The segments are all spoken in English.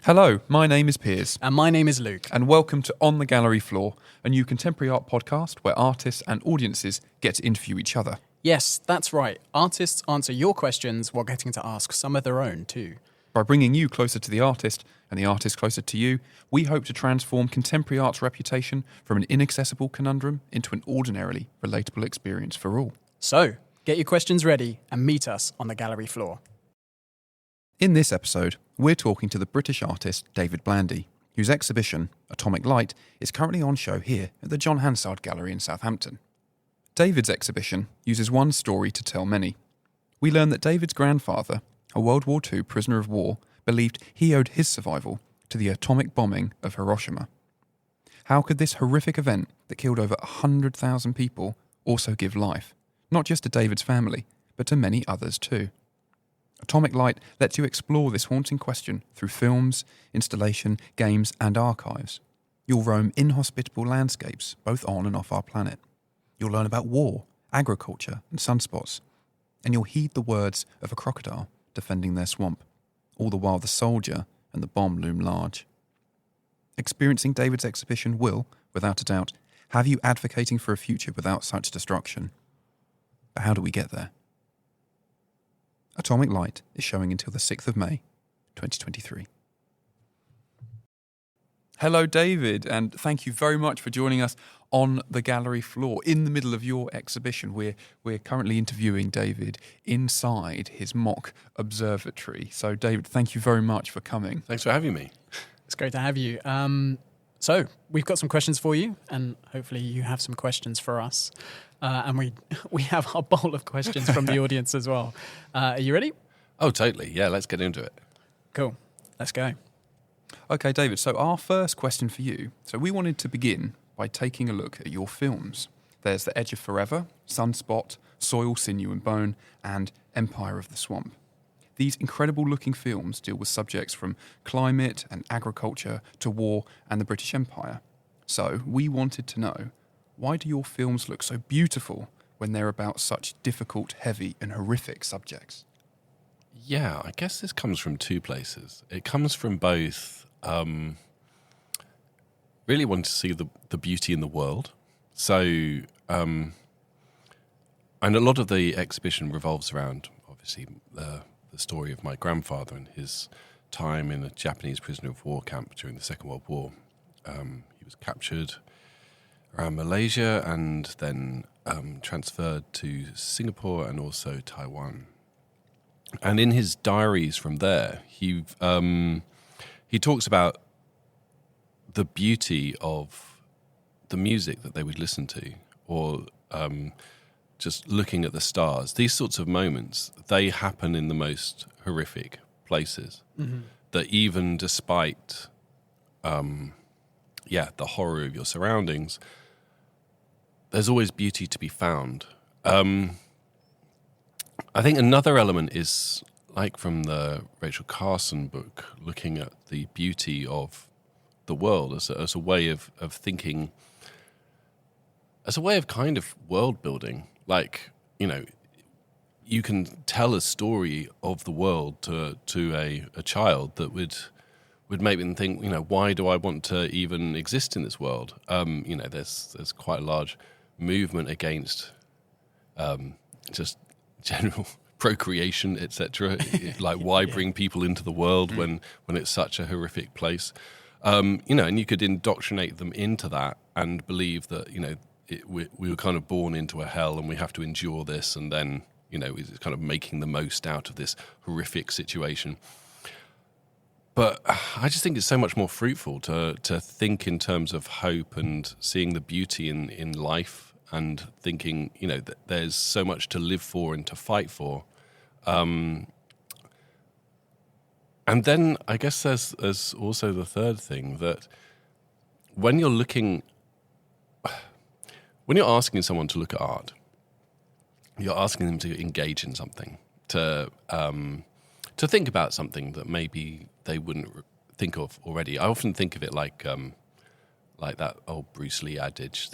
Hello, my name is Piers. And my name is Luke. And welcome to On the Gallery Floor, a new contemporary art podcast where artists and audiences get to interview each other. Yes, that's right. Artists answer your questions while getting to ask some of their own too. By bringing you closer to the artist and the artist closer to you, we hope to transform contemporary art's reputation from an inaccessible conundrum into an ordinarily relatable experience for all. So, get your questions ready and meet us on the gallery floor. In this episode, we're talking to the British artist David Blandy, whose exhibition, Atomic Light, is currently on show here at the John Hansard Gallery in Southampton. David's exhibition uses one story to tell many. We learn that David's grandfather, a World War II prisoner of war, believed he owed his survival to the atomic bombing of Hiroshima. How could this horrific event that killed over 100,000 people also give life, not just to David's family, but to many others too? Atomic Light lets you explore this haunting question through films, installation, games and archives. You'll roam inhospitable landscapes both on and off our planet. You'll learn about war, agriculture and sunspots. And you'll heed the words of a crocodile defending their swamp, all the while the soldier and the bomb loom large. Experiencing David's exhibition will, without a doubt, have you advocating for a future without such destruction. But how do we get there? Atomic Light is showing until the 6th of May, 2023. Hello, David, and thank you very much for joining us on the gallery floor in the middle of your exhibition. We're currently interviewing David inside his mock observatory. So, David, thank you very much for coming. Thanks for having me. It's great to have you. So, we've got some questions for you, and hopefully you have some questions for us. And we have our bowl of questions from the audience as well. Are you ready? Oh, totally. Yeah, let's get into it. Cool. Let's go. Okay, David, so our first question for you. So we wanted to begin by taking a look at your films. There's The Edge of Forever, Sunspot, Soil, Sinew and Bone, and Empire of the Swamp. These incredible-looking films deal with subjects from climate and agriculture to war and the British Empire. So we wanted to know, why do your films look so beautiful when they're about such difficult, heavy and horrific subjects? Yeah, I guess this comes from two places. It comes from both really wanting to see the beauty in the world. So, and a lot of the exhibition revolves around, obviously, the story of my grandfather and his time in a Japanese prisoner of war camp during the Second World War. He was captured around Malaysia and then transferred to Singapore and also Taiwan. And in his diaries from there, he talks about the beauty of the music that they would listen to, or just looking at the stars. These sorts of moments, they happen in the most horrific places. Mm-hmm. That even despite the horror of your surroundings, there's always beauty to be found. I think another element is, like from the Rachel Carson book, looking at the beauty of the world as a way of thinking, as a way of kind of world building. Like, you know, you can tell a story of the world to a child that would make them think, you know, why do I want to even exist in this world? There's quite a large movement against just general procreation, etc. Like, why bring people into the world when it's such a horrific place? And you could indoctrinate them into that and believe that, you know, we were kind of born into a hell and we have to endure this, and then, you know, it's kind of making the most out of this horrific situation. But I just think it's so much more fruitful to think in terms of hope and seeing the beauty in life, and thinking, you know, that there's so much to live for and to fight for. And then I guess there's also the third thing, that when you're asking someone to look at art, you're asking them to engage in something, to think about something that maybe they wouldn't think of already. I often think of it like that old Bruce Lee adage,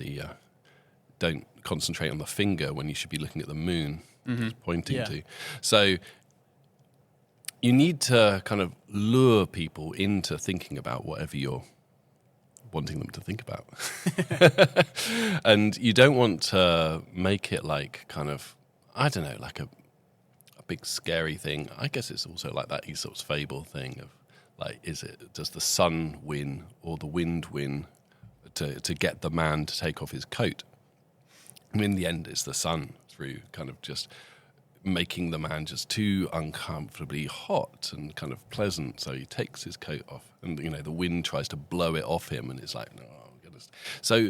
don't concentrate on the finger when you should be looking at the moon, pointing to. So you need to kind of lure people into thinking about whatever you're wanting them to think about. And you don't want to make it like kind of, I don't know, like a big scary thing. I guess it's also like that Aesop's fable thing of like, does the sun win or the wind win to get the man to take off his coat? And in the end, it's the sun through kind of just making the man just too uncomfortably hot and kind of pleasant, so he takes his coat off, and the wind tries to blow it off him, and it's like, no, goodness. So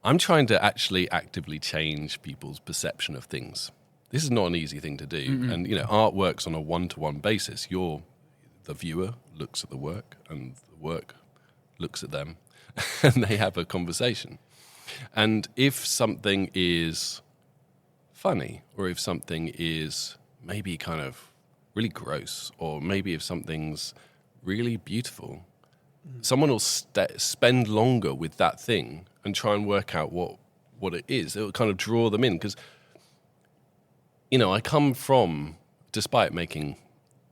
I'm trying to actually actively change people's perception of things. This is not an easy thing to do. Mm-hmm. And art works on a one-to-one basis. The viewer looks at the work, and the work looks at them, and they have a conversation. And if something is funny, or if something is maybe kind of really gross, or maybe if something's really beautiful, someone will spend longer with that thing and try and work out what it is. It will kind of draw them in, because I come from, despite making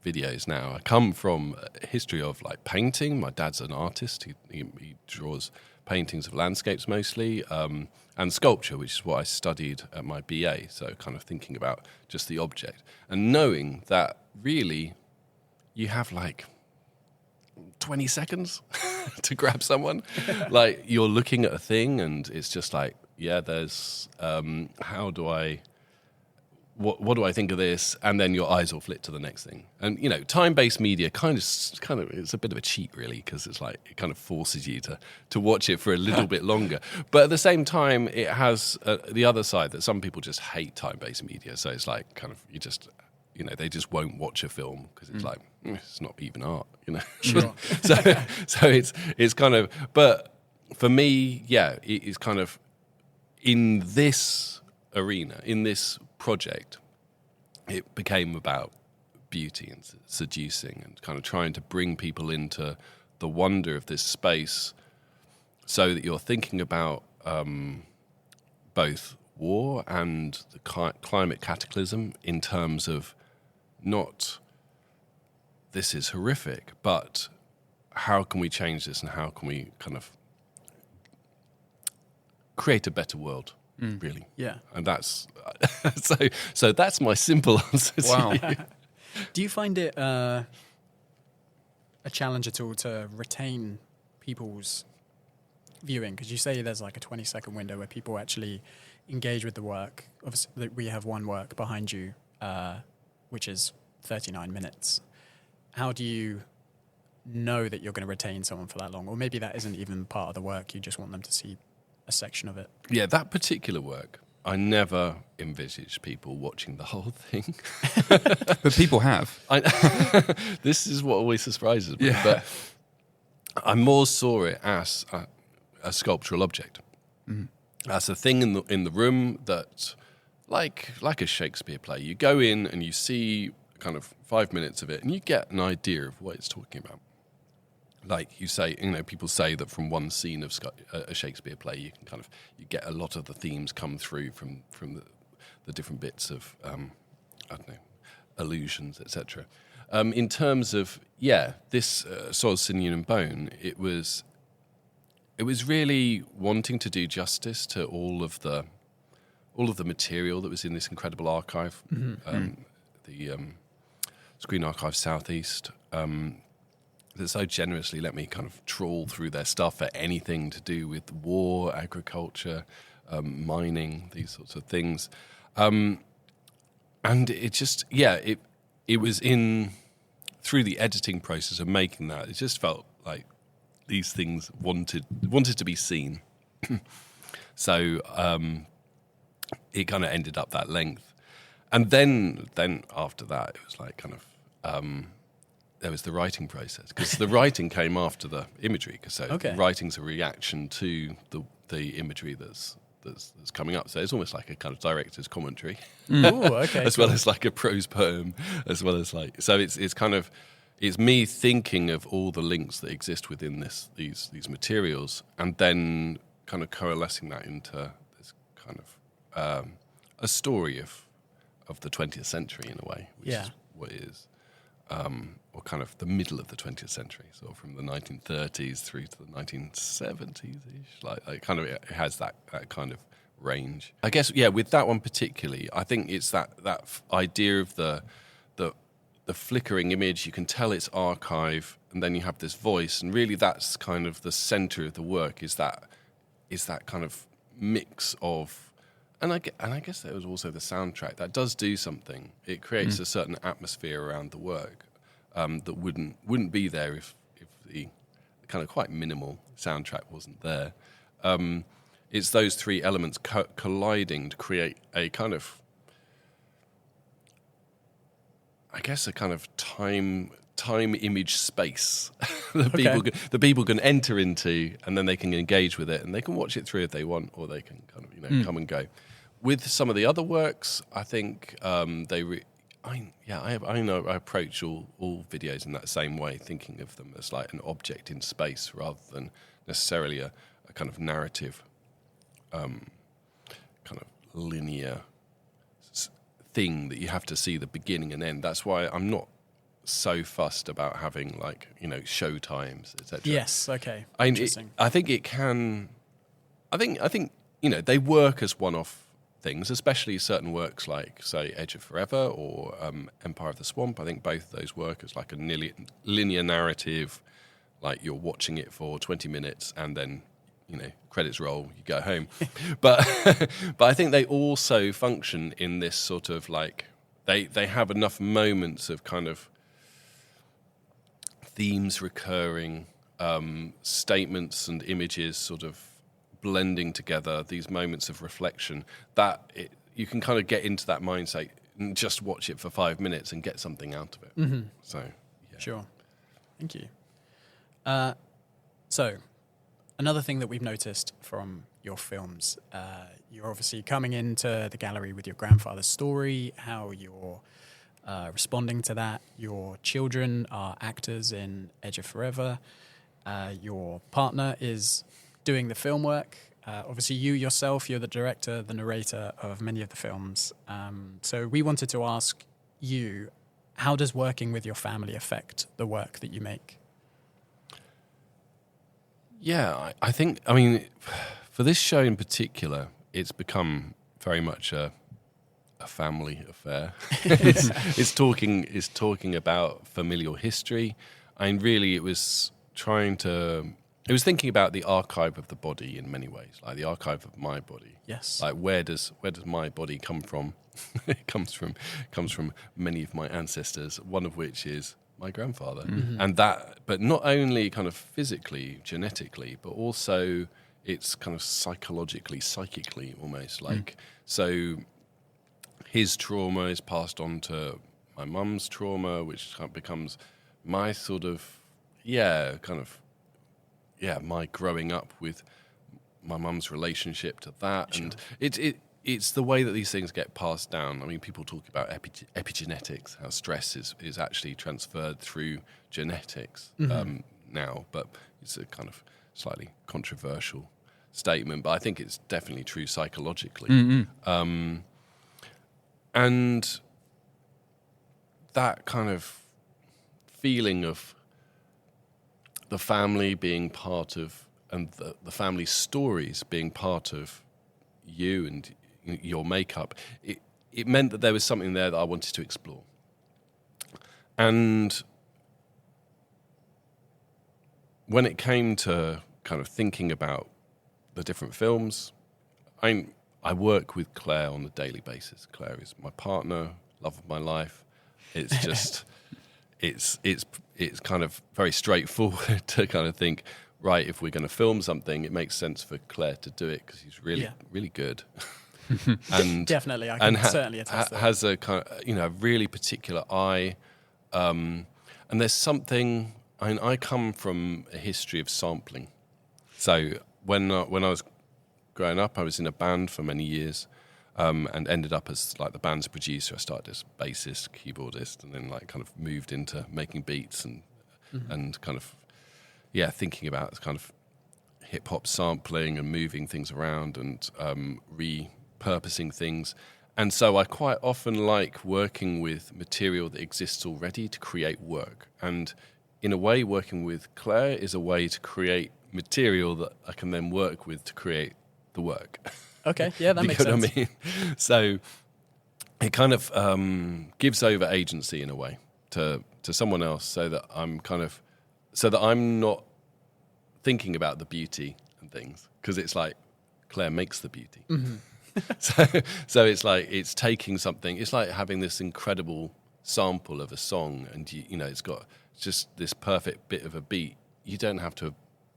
videos now, I come from a history of like painting. My dad's an artist. He draws paintings of landscapes mostly, and sculpture, which is what I studied at my BA. So kind of thinking about just the object and knowing that really you have like 20 seconds to grab someone. Like you're looking at a thing and it's just like, yeah, there's, what do I think of this? And then your eyes will flit to the next thing. And, time-based media kind of, it's a bit of a cheat, really, because it's like, it kind of forces you to watch it for a little bit longer. But at the same time, it has the other side that some people just hate time-based media. So it's like, kind of, they just won't watch a film because it's like, it's not even art, Sure. so it's kind of, but for me, yeah, it's kind of in this arena, in this project, it became about beauty and seducing and kind of trying to bring people into the wonder of this space, so that you're thinking about both war and the climate cataclysm in terms of not this is horrific, but how can we change this and how can we kind of create a better world? Really, yeah, and that's so that's my simple answer. Wow. To you. Do you find it a challenge at all to retain people's viewing? Because you say there's like a 20-second window where people actually engage with the work. Obviously, we have one work behind you, which is 39 minutes. How do you know that you're going to retain someone for that long? Or maybe that isn't even part of the work. You just want them to see a section of it. Yeah, that particular work, I never envisaged people watching the whole thing. But people have. This is what always surprises me. Yeah. But I more saw it as a sculptural object, as a thing in the room that, like a Shakespeare play, you go in and you see kind of 5 minutes of it, and you get an idea of what it's talking about. Like you say, people say that from one scene of a Shakespeare play, you can you get a lot of the themes come through from the different bits of, allusions, etc. In terms of, this Soz, Sinew and Bone, it was really wanting to do justice to all of the material that was in this incredible archive, the Screen Archive Southeast, that so generously let me kind of trawl through their stuff for anything to do with war, agriculture, mining, these sorts of things. And it just, it was through the editing process of making that, it just felt like these things wanted to be seen. So it kind of ended up that length. And then after that, it was like kind of... there was the writing process, because the writing came after the imagery. The writing's a reaction to the imagery that's coming up. So it's almost like a kind of director's commentary, as well as like a prose poem, as well as like. So it's me thinking of all the links that exist within these materials, and then kind of coalescing that into this kind of a story of the 20th century in a way, which is what it is. or kind of the middle of the 20th century, sort of from the 1930s through to the 1970s-ish. Like kind of it has that kind of range. I guess, yeah, with that one particularly, I think it's that idea of the flickering image. You can tell it's archive, and then you have this voice, and really that's kind of the center of the work, is that kind of mix of, and I guess there was also the soundtrack that does do something. It creates a certain atmosphere around the work that wouldn't be there if the kind of quite minimal soundtrack wasn't there. It's those three elements colliding to create a kind of, I guess, a kind of time image space that people can enter into, and then they can engage with it, and they can watch it through if they want, or they can kind of come and go. With some of the other works, I think I approach all videos in that same way, thinking of them as like an object in space rather than necessarily a kind of narrative, kind of linear thing that you have to see the beginning and end. That's why I'm not so fussed about having show times, etc. Yes, okay. Interesting. I think it can. I think they work as one-off things, especially certain works like, say, Edge of Forever or Empire of the Swamp. I think both of those work as like a linear narrative, like you're watching it for 20 minutes and then, credits roll, you go home. but I think they also function in this sort of like, they have enough moments of kind of themes recurring, statements and images sort of blending together, these moments of reflection, that you can kind of get into that mindset and just watch it for 5 minutes and get something out of it. Mm-hmm. So, yeah. Sure. Thank you. So, another thing that we've noticed from your films, you're obviously coming into the gallery with your grandfather's story, how you're responding to that. Your children are actors in Edge of Forever. Your partner is doing the film work. Obviously, you yourself, you're the director, the narrator of many of the films. So we wanted to ask you, how does working with your family affect the work that you make? Yeah, I think, for this show in particular, it's become very much a family affair. It's talking about familial history. Really, it was thinking about the archive of the body in many ways, like the archive of my body. Yes. Like where does my body come from? It comes from many of my ancestors, one of which is my grandfather. Mm-hmm. And that, but not only kind of physically, genetically, but also it's kind of psychologically, psychically almost. Like, so his trauma is passed on to my mum's trauma, which kind of becomes my sort of, my growing up with my mum's relationship to that. Sure. And it's the way that these things get passed down. People talk about epigenetics, how stress is actually transferred through genetics now, but it's a kind of slightly controversial statement, but I think it's definitely true psychologically. Mm-hmm. And that kind of feeling of the family being part of, and the family stories being part of you and your makeup, it meant that there was something there that I wanted to explore. And when it came to kind of thinking about the different films, I work with Claire on a daily basis. Claire is my partner, love of my life. It's just, it's kind of very straightforward to kind of think, right, if we're going to film something, it makes sense for Claire to do it because she's really good. And definitely, I can certainly attest that. Has a kind of, really particular eye. And there's something, I come from a history of sampling. So when I was growing up, I was in a band for many years, and ended up as like the band's producer. I started as bassist, keyboardist, and then like kind of moved into making beats and kind of thinking about kind of hip hop sampling and moving things around and repurposing things. And so I quite often like working with material that exists already to create work. And in a way, working with Claire is a way to create material that I can then work with to create the work. Okay, yeah, that makes You know sense. what I mean? So it kind of gives over agency in a way to someone else, so that I'm not thinking about the beauty and things, because it's like Claire makes the beauty. Mm-hmm. So it's like it's taking something. It's like having this incredible sample of a song, and you know it's got just this perfect bit of a beat. You don't have to have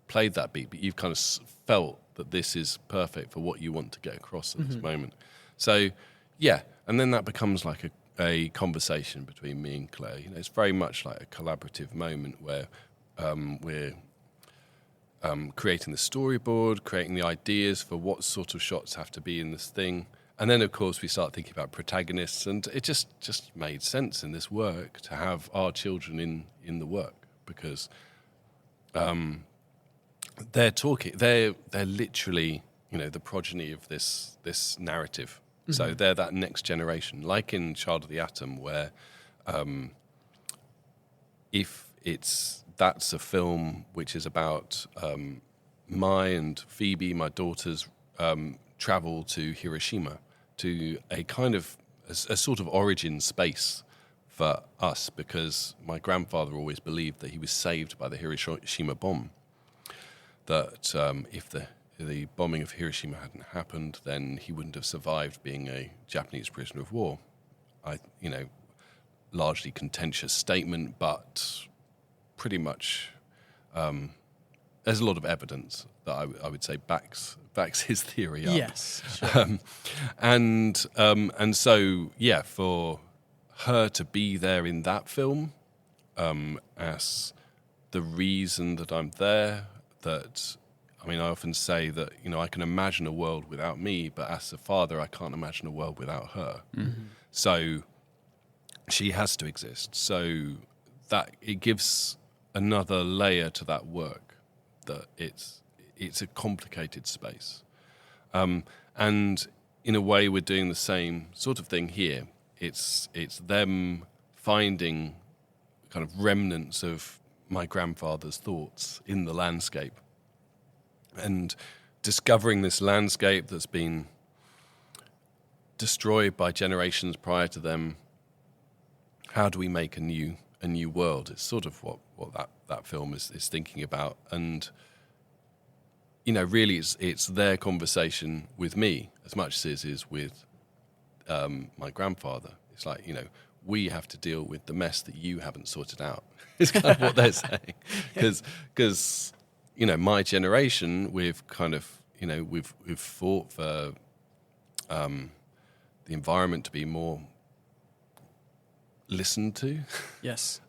played that beat, but you've kind of felt that this is perfect for what you want to get across at this moment. So yeah, and then that becomes like a conversation between me and Claire. You know, it's very much like a collaborative moment where we're creating the storyboard, creating the ideas for what sort of shots have to be in this thing. And then, of course, we start thinking about protagonists, and it just made sense in this work to have our children in the work, because they're literally, you know, the progeny of this narrative. Mm-hmm. So they're that next generation, like in Child of the Atom, where that's a film which is about my and Phoebe, my daughter's, travel to Hiroshima, to a kind of a sort of origin space for us, because my grandfather always believed that he was saved by the Hiroshima bomb. That if the bombing of Hiroshima hadn't happened, then he wouldn't have survived being a Japanese prisoner of war. Largely contentious statement, but pretty much there's a lot of evidence that I would say backs his theory up. Yes, sure. And so yeah, for her to be there in that film as the reason that I'm there, that I often say that, you know, I can imagine a world without me, but as a father I can't imagine a world without her. Mm-hmm. So she has to exist. So that it gives another layer to that work, that it's a complicated space. And in a way we're doing the same sort of thing here. It's them finding kind of remnants of my grandfather's thoughts in the landscape, and discovering this landscape that's been destroyed by generations prior to them. How do we make a new world? It's sort of what that film is thinking about. And you know, really it's their conversation with me as much as it is with my grandfather. It's like, you know, we have to deal with the mess that you haven't sorted out. It's kind of what they're saying. Because you know, my generation, we've kind of, you know, we've fought for the environment to be more listened to. Yes.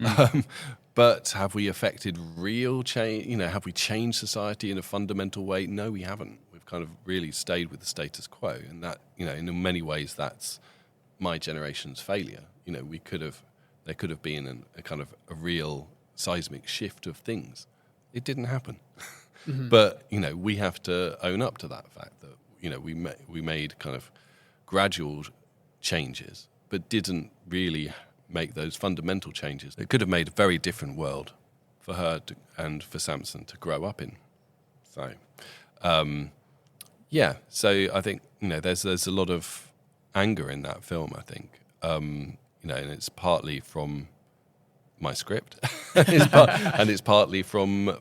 But have we affected real change? You know, have we changed society in a fundamental way? No, we haven't. We've kind of really stayed with the status quo, and that, you know, in many ways, that's my generation's failure. You know, there could have been a kind of a real seismic shift of things. It didn't happen. Mm-hmm. But you know, we have to own up to that fact that, you know, we made kind of gradual changes, but didn't really make those fundamental changes. It could have made a very different world for her and for Samson to grow up in. So, yeah. So I think, you know, there's a lot of anger in that film. I think, you know, and it's partly from my script, and it's partly from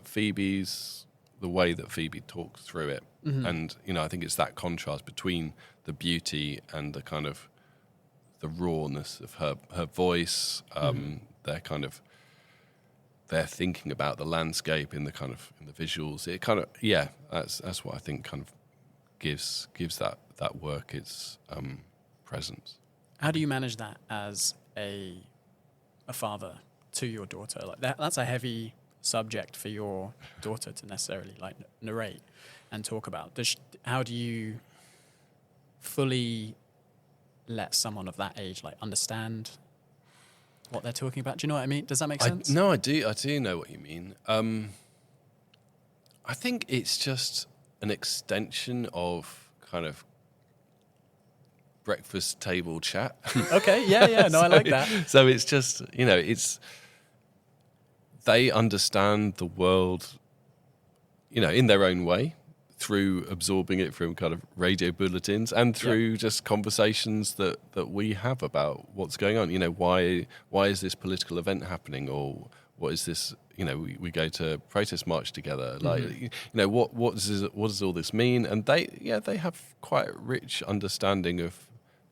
the way that Phoebe talks through it. Mm-hmm. And you know, I think it's that contrast between the beauty and the kind of the rawness of her voice. They're thinking about the landscape in the visuals. It kind of, yeah, that's what I think kind of gives that work its presence. How do you manage that as a father to your daughter? Like that's a heavy subject for your daughter to necessarily like narrate and talk about. How do you fully let someone of that age like understand what they're talking about? Do you know what I mean? Does that make sense? No, I do know what you mean. I think it's just an extension of kind of breakfast table chat. Okay, yeah, no, I like that. So it's just, they understand the world, in their own way, through absorbing it from kind of radio bulletins and through just conversations that we have about what's going on. Why is this political event happening, or what is this? We go to protest march together. Like, what does all this mean? And they have quite a rich understanding of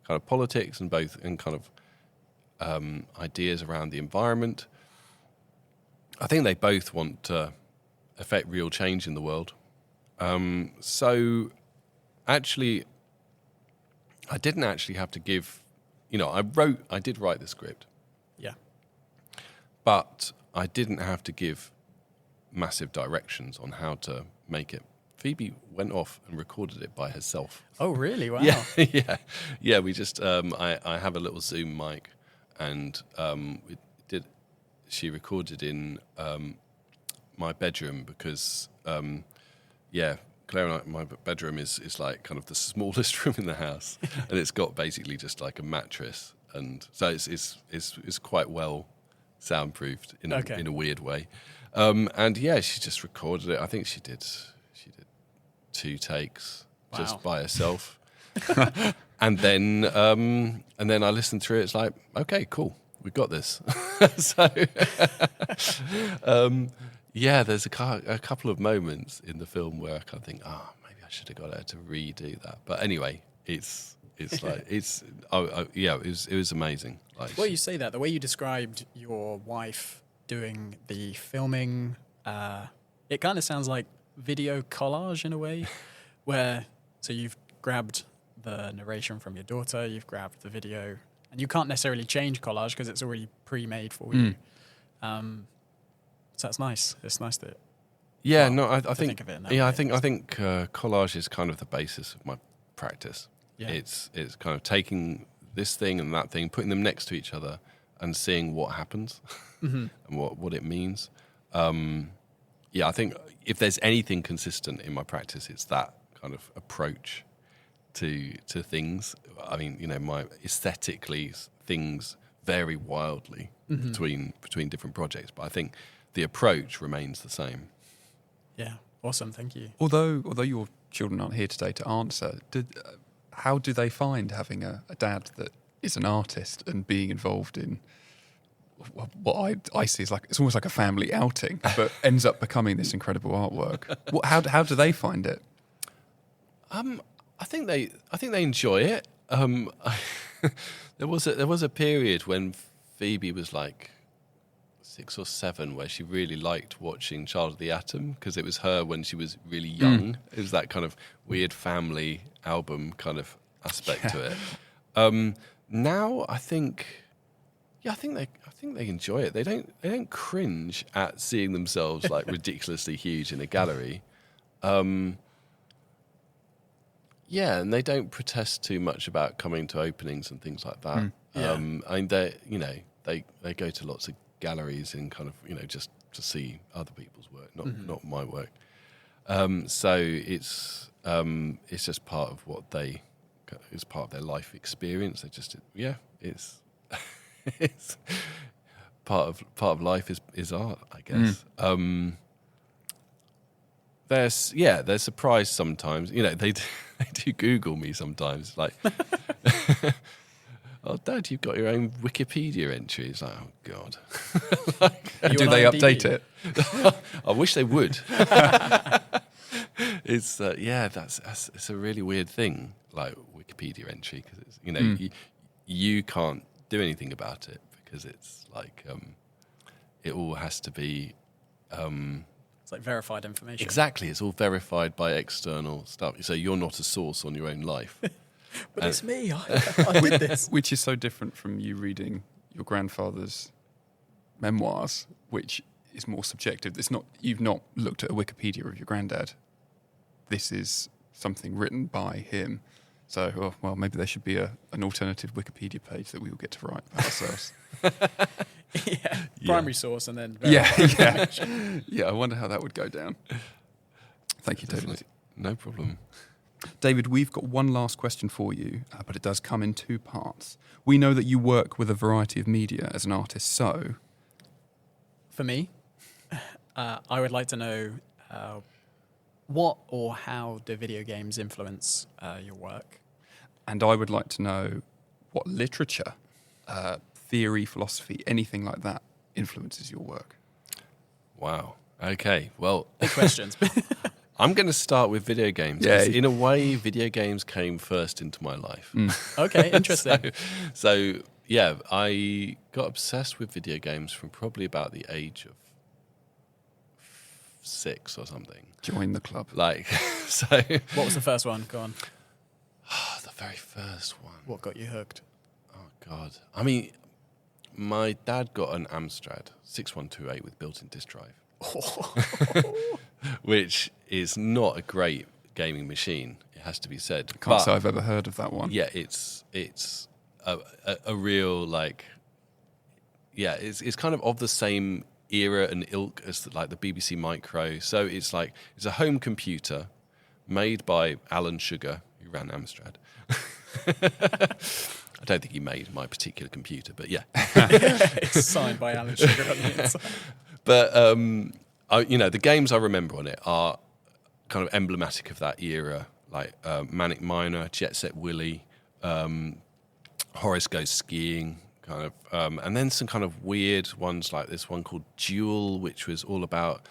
kind of politics and kind of ideas around the environment. I think they both want to affect real change in the world. So actually, I didn't actually have to give, I did write the script. Yeah. But I didn't have to give massive directions on how to make it. Phoebe went off and recorded it by herself. Oh, really? Wow. Yeah. We just, I have a little Zoom mic, and she recorded in my bedroom because, Claire and my bedroom is like kind of the smallest room in the house, and it's got basically just like a mattress, and so it's quite well soundproofed in a weird way. And she just recorded it. I think she did 2 takes just by herself, and then I listened through it. It's like, okay, cool, we got this. So. There's a couple of moments in the film where I kind of think, maybe I should have got her to redo that. But anyway, it's like it was amazing. Like, well, you say that the way you described your wife doing the filming, it kind of sounds like video collage in a way, so you've grabbed the narration from your daughter, you've grabbed the video, and you can't necessarily change collage because it's already pre-made for you. So that's nice. It's nice that. Yeah, well, no, I think. Think of it in that yeah, way. I think collage is kind of the basis of my practice. Yeah. It's kind of taking this thing and that thing, putting them next to each other, and seeing what happens and what it means. I think if there's anything consistent in my practice, it's that kind of approach to things. I mean, my aesthetically things vary wildly between different projects, but I think the approach remains the same. Yeah, awesome. Thank you. Although your children aren't here today to answer, how do they find having a dad that is an artist and being involved in what I see is like, it's almost like a family outing, but ends up becoming this incredible artwork? How do they find it? I think they enjoy it. There was a period when Phoebe was like 6 or 7 where she really liked watching Child of the Atom because it was her when she was really young. It was that kind of weird family album kind of aspect to it. Now I think they enjoy it. They don't cringe at seeing themselves like ridiculously huge in a gallery. And they don't protest too much about coming to openings and things like that. I mean, they go to lots of galleries in kind of, just to see other people's work, not my work. So it's just part of it's part of their life experience. They just, it's it's part of life is art, I guess. They're surprised sometimes. They do Google me sometimes, like, "Oh, Dad, you've got your own Wikipedia entry." It's like, oh God. Do they update it? I wish they would. It's it's a really weird thing, like Wikipedia entry, because it's you can't do anything about it because it's like it all has to be. It's like verified information. Exactly, it's all verified by external stuff. So you're not a source on your own life. But it's me. I did this. Which is so different from you reading your grandfather's memoirs, which is more subjective. You've not looked at a Wikipedia of your granddad. This is something written by him. So, maybe there should be an alternative Wikipedia page that we will get to write about ourselves. Primary source and then Yeah, I wonder how that would go down. Thank you, David. No problem. David, we've got one last question for you, but it does come in two parts. We know that you work with a variety of media as an artist, so... For me, I would like to know what or how do video games influence your work? And I would like to know what literature, theory, philosophy, anything like that influences your work. Wow. Okay. Well, Big questions. I'm going to start with video games. Yeah. 'Cause in a way, video games came first into my life. Okay, interesting. So, yeah, I got obsessed with video games from probably about the age of 6 or something. Join the club. Like, so... What was the first one? Go on. the very first one. What got you hooked? Oh, God. I mean, my dad got an Amstrad 6128 with built-in disk drive. Which is not a great gaming machine, it has to be said. Can't say I've ever heard of that one. Yeah, it's a real, like, yeah, it's kind of the same era and ilk as like the BBC Micro. So it's like, it's a home computer made by Alan Sugar, who ran Amstrad. I don't think he made my particular computer, but yeah. It's signed by Alan Sugar on the inside. But, the games I remember on it are kind of emblematic of that era, like Manic Miner, Jet Set Willy, Horace Goes Skiing, kind of, and then some kind of weird ones like this one called Duel, which was all about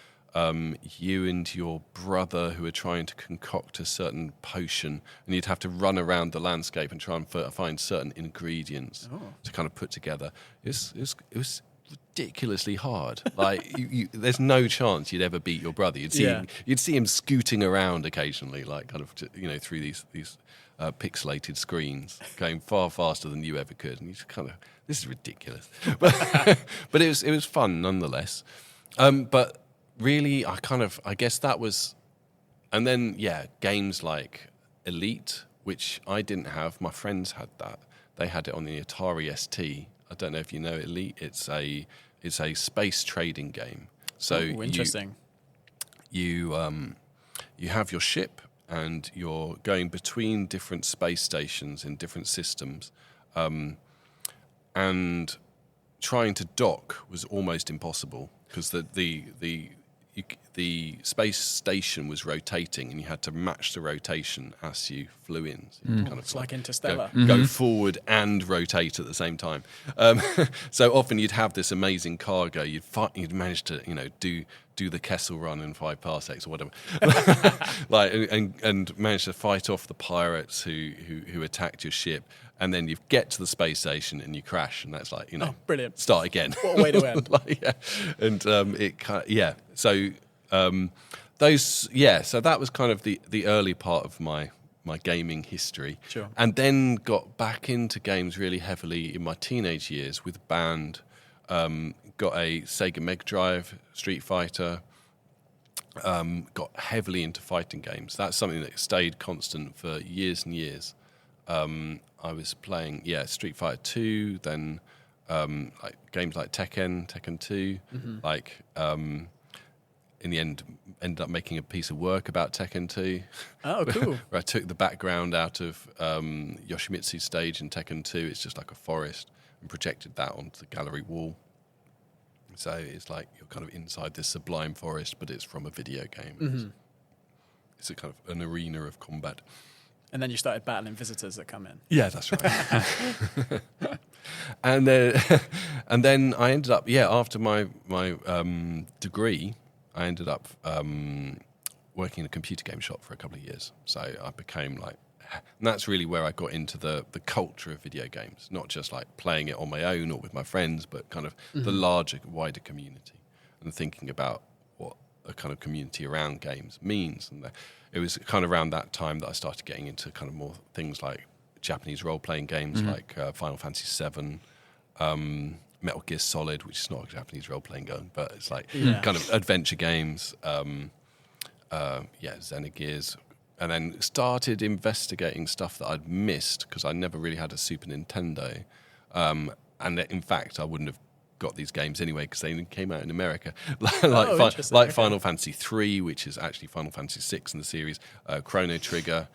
you and your brother who are trying to concoct a certain potion, and you'd have to run around the landscape and try and find certain ingredients to kind of put together. It was ridiculously hard. Like, there's no chance you'd ever beat your brother. You'd see him scooting around occasionally, like kind of through these pixelated screens, going far faster than you ever could, and you just kind of, this is ridiculous. But it was fun nonetheless. But really, I guess that was, and then games like Elite, which I didn't have. My friends had that. They had it on the Atari ST. I don't know if you know Elite. It's a space trading game. So interesting. You have your ship, and you're going between different space stations in different systems, and trying to dock was almost impossible because the space station was rotating, and you had to match the rotation as you flew in. So you kind of It's like Interstellar. go forward and rotate at the same time. So often you'd have this amazing cargo. You'd manage to do the Kessel Run in 5 parsecs or whatever, like and manage to fight off the pirates who attacked your ship. And then you get to the space station and you crash, and that's like, brilliant. Start again. What a way to end. And it kind of, So so that was kind of the early part of my gaming history. Sure. And then got back into games really heavily in my teenage years with a band. Got a Sega Mega Drive, Street Fighter. Got heavily into fighting games. That's something that stayed constant for years and years. I was playing, Street Fighter 2, then like games like Tekken 2, like in the end ended up making a piece of work about Tekken 2. Oh, cool. Where I took the background out of Yoshimitsu's stage in Tekken 2. It's just like a forest, and projected that onto the gallery wall. So it's like you're kind of inside this sublime forest, but it's from a video game. It's a kind of an arena of combat. And then you started battling visitors that come in. Yeah, that's right. And then I ended up, after my degree, I ended up working in a computer game shop for a couple of years. So I became and that's really where I got into the culture of video games, not just like playing it on my own or with my friends, but kind of the larger, wider community, and thinking about what a kind of community around games means. And it was kind of around that time that I started getting into kind of more things like Japanese role-playing games like Final Fantasy VII, Metal Gear Solid, which is not a Japanese role-playing game, but it's like kind of adventure games, Xenogears, and then started investigating stuff that I'd missed because I never really had a Super Nintendo. And in fact, I wouldn't have got these games anyway because they came out in America, like Final Fantasy III, which is actually Final Fantasy VI in the series, Chrono Trigger,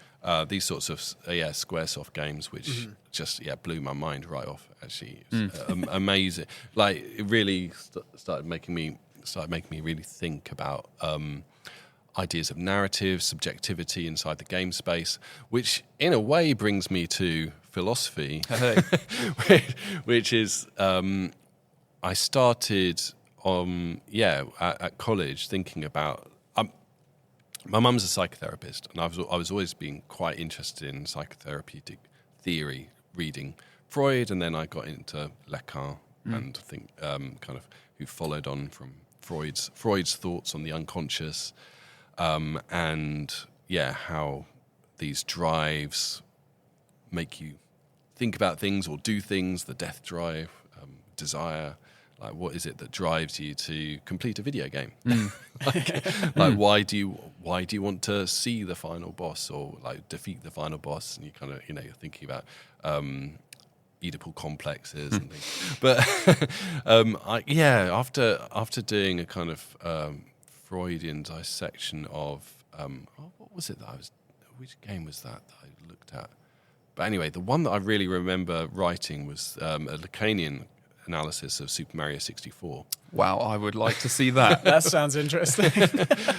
these sorts of Squaresoft games, which just blew my mind right off. Actually, it was, amazing. Like it really started making me really think about ideas of narrative, subjectivity inside the game space, which in a way brings me to philosophy, which is I started at college thinking about. My mum's a psychotherapist, and I was always being quite interested in psychotherapeutic theory, reading Freud, and then I got into Lacan and think kind of who followed on from Freud's thoughts on the unconscious, and how these drives make you think about things or do things. The death drive, desire. Like, what is it that drives you to complete a video game? like why do you want to see the final boss or like defeat the final boss? And you kind of you're thinking about Oedipal complexes and things. But after doing a kind of Freudian dissection of what was it which game was that I looked at? But anyway, the one that I really remember writing was a Lacanian analysis of Super Mario 64. Wow, I would like to see that. That sounds interesting.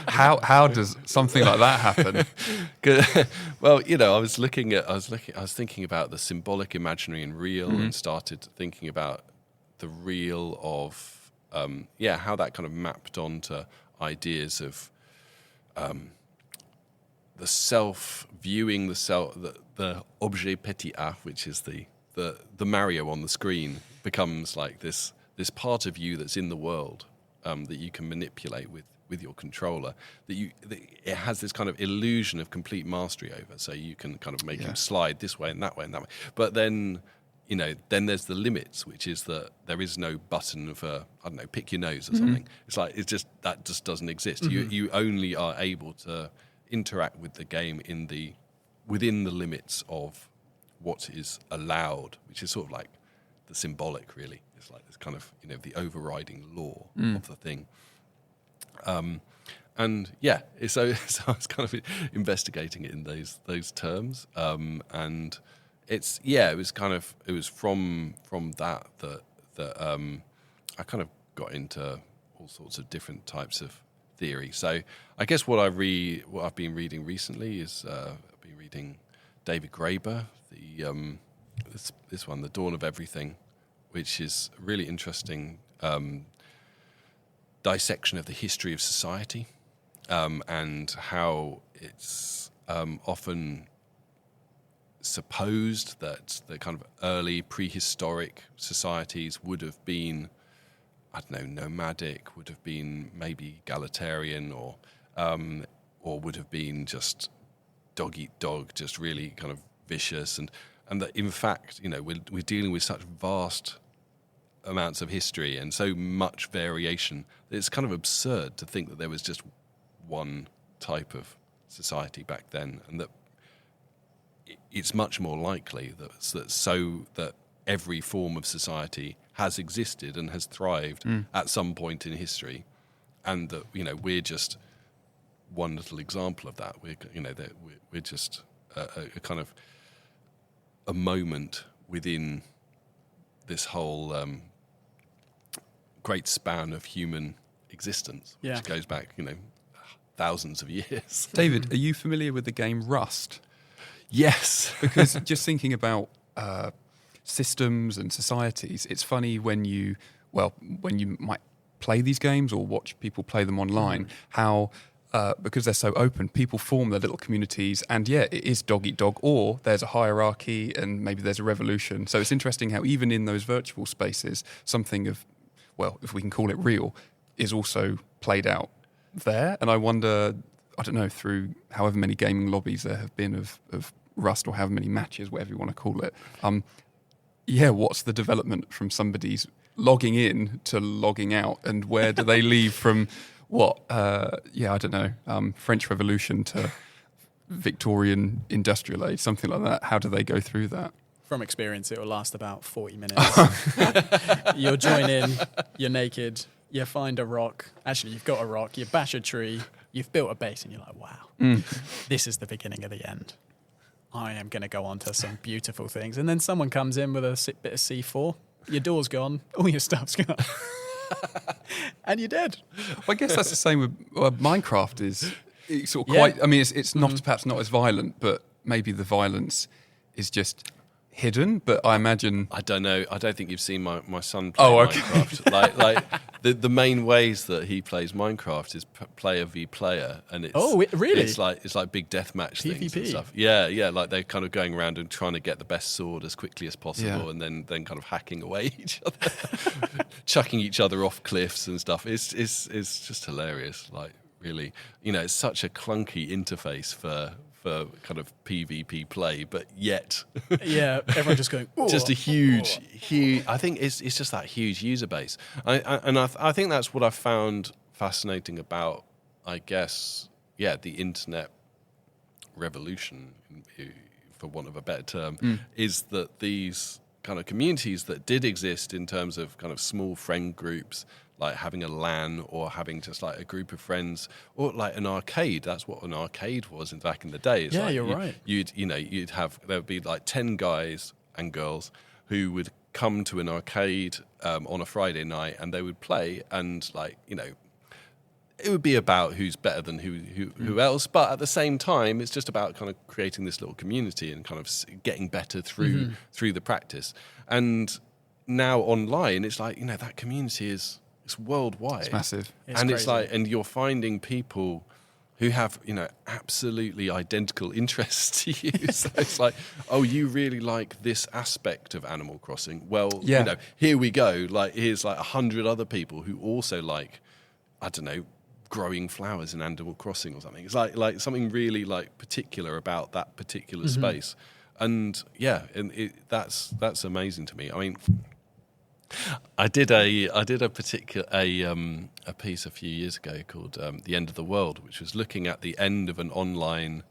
How does something like that happen? Well, I was thinking about the symbolic, imaginary, and real, and started thinking about the real of how that kind of mapped onto ideas of the self, viewing the self, the objet petit a, which is the Mario on the screen, becomes like this part of you that's in the world that you can manipulate with your controller. It has this kind of illusion of complete mastery over, so you can kind of make him slide this way and that way and that way. But then, then there's the limits, which is that there is no button for, I don't know, pick your nose or something. It's like that just doesn't exist. You only are able to interact with the game within the limits of what is allowed, which is sort of like the symbolic, really. It's like this kind of, the overriding law of the thing. So I was kind of investigating it in those terms. And it was from that I kind of got into all sorts of different types of theory. So I guess what I've been reading recently is I've been reading David Graeber, this one, The Dawn of Everything, which is a really interesting dissection of the history of society, and how it's often supposed that the kind of early prehistoric societies would have been, I don't know, nomadic, would have been maybe egalitarian, or would have been just dog eat dog, just really kind of vicious, and that in fact, we're dealing with such vast amounts of history and so much variation that it's kind of absurd to think that there was just one type of society back then, and that it's much more likely that every form of society has existed and has thrived at some point in history, and that we're just one little example of that. We're just a kind of a moment within this whole great span of human existence, which goes back, thousands of years. David, are you familiar with the game Rust? Yes. Because just thinking about systems and societies, it's funny when you might play these games or watch people play them online, how because they're so open, people form their little communities, and it is dog eat dog, or there's a hierarchy and maybe there's a revolution. So it's interesting how even in those virtual spaces, something of, well, if we can call it real, is also played out there. And I wonder, I don't know, through however many gaming lobbies there have been of Rust, or however many matches, whatever you want to call it, what's the development from somebody's logging in to logging out, and where do they leave from what? I don't know, French Revolution to Victorian industrial age, something like that. How do they go through that? From experience, it will last about 40 minutes. You'll join in, you're naked, you find a rock. Actually, you've got a rock, you bash a tree, you've built a base, and you're like, wow, this is the beginning of the end. I am going to go on to some beautiful things. And then someone comes in with a bit of C4, your door's gone, all your stuff's gone. And you're dead. Well, I guess that's the same with Minecraft. It's sort of quite. I mean, it's not perhaps not as violent, but maybe the violence is just hidden. But I imagine I don't know. I don't think you've seen my son play Minecraft. Like the main ways that he plays Minecraft is player v player, and it's really? It's like big deathmatch things and PvP. stuff. Yeah. Like they're kind of going around and trying to get the best sword as quickly as possible, and then kind of hacking away each other, chucking each other off cliffs and stuff. It's just hilarious. Like really, it's such a clunky interface for kind of PvP play, but yet everyone just going just a huge. I think it's just that huge user base, I think that's what I found fascinating about, I guess, the internet revolution, for want of a better term, is that these kind of communities that did exist in terms of kind of small friend groups, like having a LAN or having just like a group of friends, or like an arcade. That's what an arcade was back in the day. It's you're right. There would be like 10 guys and girls who would come to an arcade on a Friday night, and they would play, and it would be about who's better than who else, but at the same time, it's just about kind of creating this little community and kind of getting better through the practice. And now online, it's like that community it's worldwide. It's massive. It's and crazy. It's like, and you're finding people who have, absolutely identical interests to you. So it's like, oh, you really like this aspect of Animal Crossing. Well, here we go. Like, here's like 100 other people who also like, I don't know, growing flowers in Animal Crossing or something. It's like something really like particular about that particular space. And that's amazing to me. I mean, I did a particular a piece a few years ago called "The End of the World," which was looking at the end of an online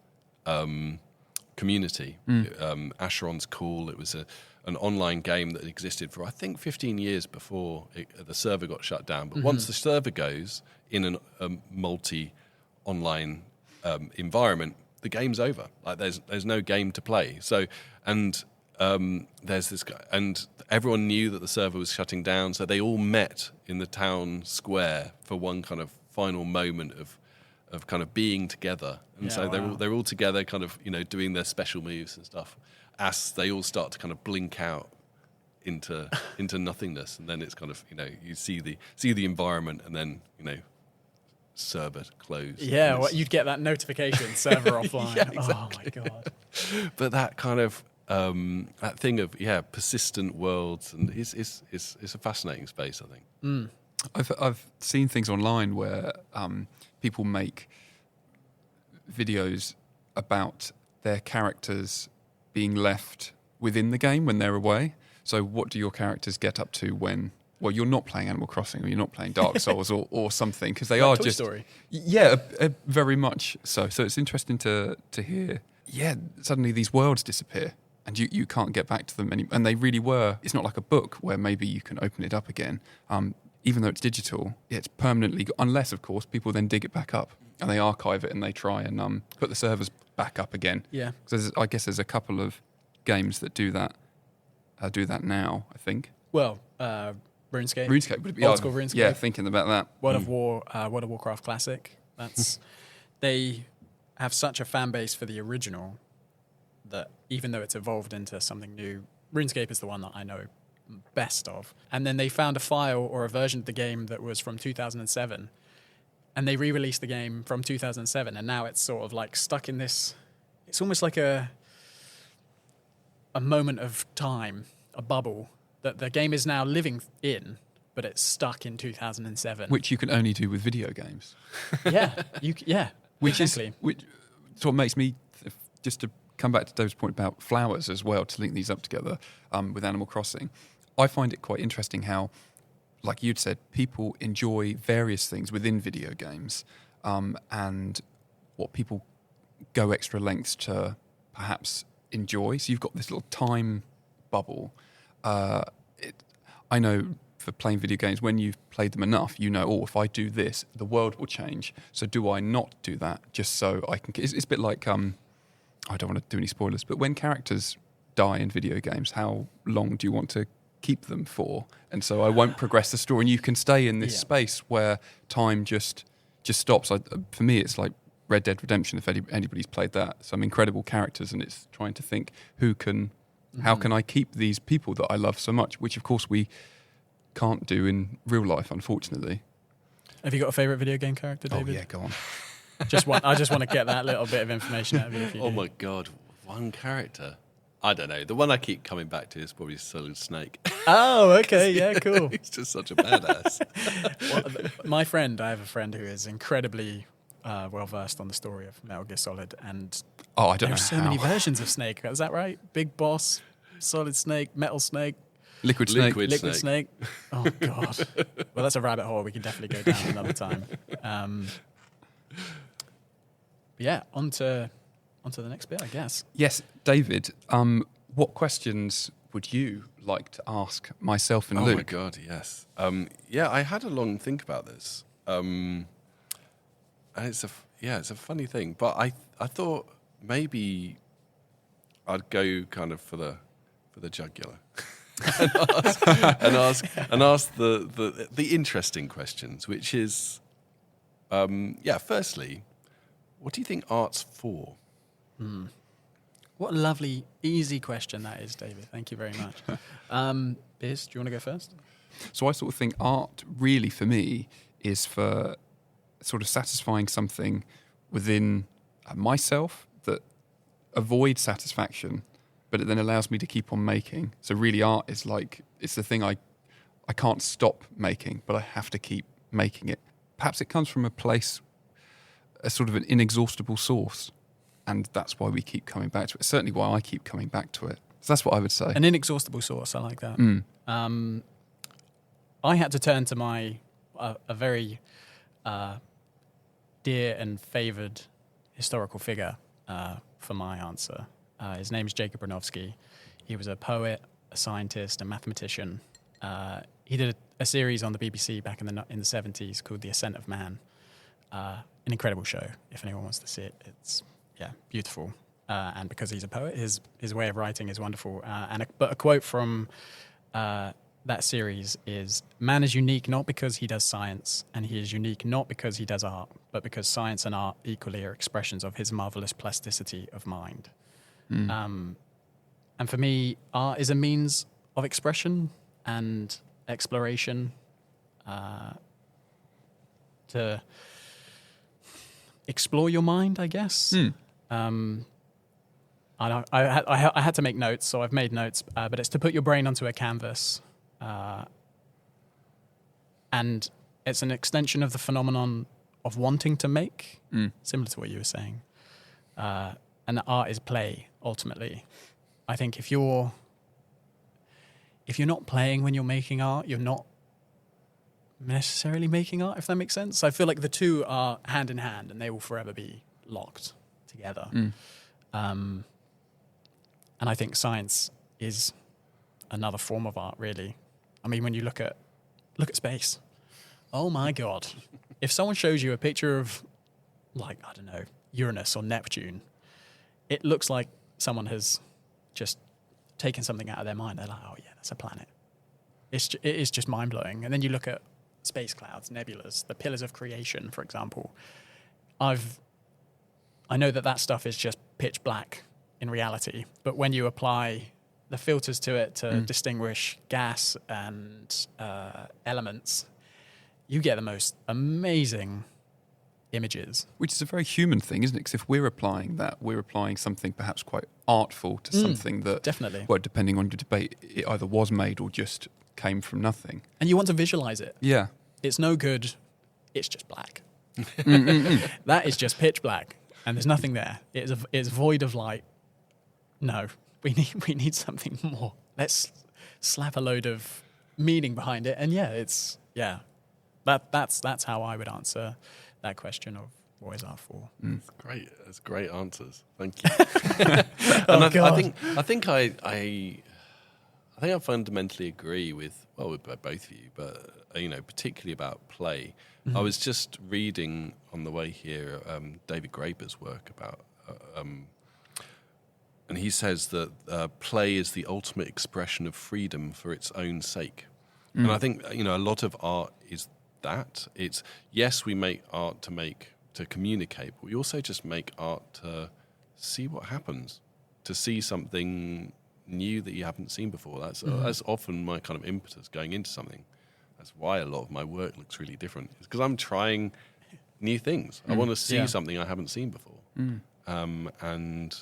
community. Asheron's Call. It was an online game that existed for I think 15 years before the server got shut down. But once the server goes in a multi-online environment, the game's over. Like there's no game to play. So there's this guy, and everyone knew that the server was shutting down, so they all met in the town square for one kind of final moment of kind of being together. And they're all together, kind of doing their special moves and stuff, as they all start to kind of blink out into nothingness, and then it's kind of you see the environment, and then server closed. Yeah, you'd get that notification, server offline. Yeah, exactly. Oh my god! But that kind of that thing of persistent worlds, and it's a fascinating space, I think. I've seen things online where people make videos about their characters being left within the game when they're away. So what do your characters get up to when you're not playing Animal Crossing or you're not playing Dark Souls or something, because they like are Toy just Story. Very much so. So it's interesting to hear. Yeah, suddenly these worlds disappear and you can't get back to them anymore. And they really were. It's not like a book where maybe you can open it up again. Even though it's digital, it's permanently, unless of course people then dig it back up and they archive it and they try and put the servers back up again. Yeah. So I guess there's a couple of games that do that now, I think. Well, RuneScape. RuneScape would be Old school RuneScape. Yeah, thinking about that. World of Warcraft Classic. That's they have such a fan base for the original that even though it's evolved into something new, RuneScape is the one that I know best of. And then they found a file or a version of the game that was from 2007, and they re-released the game from 2007, and now it's sort of like stuck in this. It's almost like a moment of time, a bubble that the game is now living in, but it's stuck in 2007. Which you can only do with video games. Which is what makes me, just to come back to Dave's point about flowers as well, to link these up together with Animal Crossing, I find it quite interesting how, like you'd said, people enjoy various things within video games, and what people go extra lengths to perhaps enjoy. So you've got this little time bubble. I know for playing video games, when you've played them enough, if I do this, the world will change. So do I not do that just so I can... It's a bit like I don't want to do any spoilers, but when characters die in video games, how long do you want to keep them for? And so I won't progress the story, and you can stay in this space where time just stops. For me, it's like Red Dead Redemption, if anybody's played that. Some incredible characters, and it's trying to think how can I keep these people that I love so much, which of course we can't do in real life, unfortunately. Have you got a favourite video game character, David? Oh yeah, go on. I just want to get that little bit of information out of you. If you Oh do. my God, one character. I don't know. The one I keep coming back to is probably Solid Snake. Oh, okay, yeah, cool. He's just such a badass. I have a friend who is incredibly well versed on the story of Metal Gear Solid, and I don't know there's so many versions of Snake. Is that right? Big Boss, Solid Snake, Metal Snake, Liquid Snake. Liquid Snake. Oh God. Well, that's a rabbit hole we can definitely go down another time. Yeah, on to the next bit, I guess. Yes, David, what questions would you like to ask myself and Luke? Oh my God, yes. I had a long think about this. And it's a funny thing, but I thought maybe I'd go kind of for the jugular. and ask the interesting questions, which is firstly, what do you think art's for? What a lovely, easy question that is, David. Thank you very much. Piers, do you want to go first? So I sort of think art really for me is for sort of satisfying something within myself that avoids satisfaction, but it then allows me to keep on making. So really art is like, it's the thing I can't stop making, but I have to keep making it. Perhaps it comes from a place, a sort of an inexhaustible source, and that's why we keep coming back to it. Certainly why I keep coming back to it. So that's what I would say. An inexhaustible source, I like that. I had to turn to a very dear and favoured historical figure for my answer. His name is Jacob Bronowski. He was a poet, a scientist, a mathematician. He did a series on the BBC back in the 70s called The Ascent of Man. An incredible show. If anyone wants to see it, it's beautiful. And because he's a poet, his way of writing is wonderful. But a quote from that series is, "Man is unique not because he does science, and he is unique not because he does art, but because science and art equally are expressions of his marvelous plasticity of mind." And for me, art is a means of expression and exploration, to explore your mind, I guess. I had to make notes, so I've made notes, but it's to put your brain onto a canvas. And it's an extension of the phenomenon of wanting to make, similar to what you were saying. And art is play, ultimately. I think if you're not playing when you're making art, you're not necessarily making art, if that makes sense. I feel like the two are hand in hand, and they will forever be locked together. And I think science is another form of art, really. I mean, when you look at space, oh my God. If someone shows you a picture of, like, I don't know, Uranus or Neptune, it looks like someone has just taken something out of their mind. They're like, oh yeah, that's a planet. It is just mind-blowing. And then you look at space clouds, nebulas, the pillars of creation, for example. I know that stuff is just pitch black in reality, but when you apply the filters to it to distinguish gas and elements, you get the most amazing images. Which is a very human thing, isn't it? Because if we're applying that, we're applying something perhaps quite artful to something that, definitely. Well, depending on your debate, it either was made or just came from nothing. And you want to visualize it. Yeah. It's no good. It's just black. That is just pitch black, and there's nothing there. It's void of light. No, we need something more. Let's slap a load of meaning behind it, and that's how I would answer that question of what is art for. That's great. That's great answers. Thank you. Oh, I God. think I fundamentally agree with both of you, but particularly about play. I was just reading on the way here David Graeber's work about and he says that play is the ultimate expression of freedom for its own sake. And I think, a lot of art is that. It's, yes, we make art to communicate, but we also just make art to see what happens, to see something new that you haven't seen before. That's often my kind of impetus going into something. That's why a lot of my work looks really different. It's because I'm trying new things. I want to see something I haven't seen before. And,